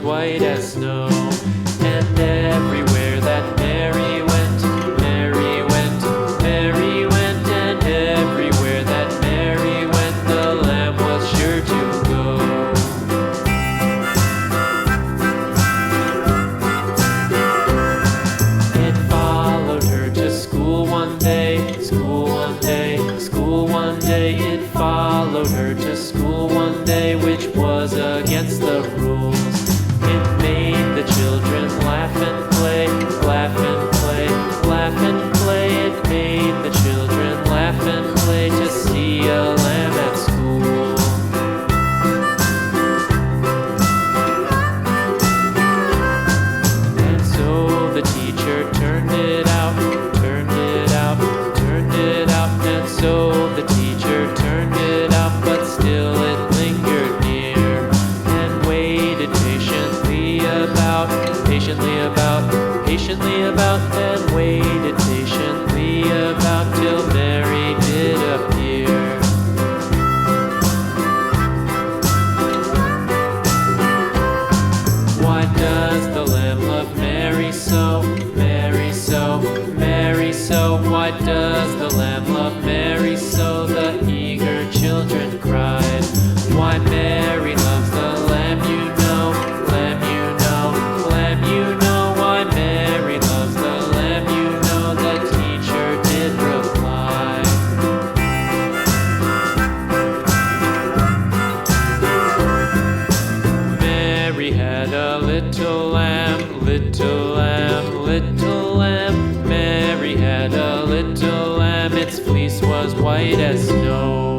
white as snow. And everywhere that Mary went, Mary went, Mary went, and everywhere that Mary went, the lamb was sure to go. It followed her to school one day, school one day, school one day. It followed her to school one day, which was against the rules. It made the children laugh and play, laugh and play, laugh and play. It made the children laugh and play to see a lamb at school. And so the teacher turned it out, turned it out, turned it out. And so the teacher turned it out, but still it lingered near and waited patiently about, patiently about, and waited patiently about till Mary did appear. Why does the lamb love Mary so, Mary so, Mary so? Why does the lamb love Mary so? The eager children cried. Why Mary loves the lamb, you know, lamb, you know, lamb, you know. Why Mary loves the lamb, you know, the teacher did reply. Mary had a little lamb, little lamb, little lamb. Mary had a little lamb, its fleece was white as snow.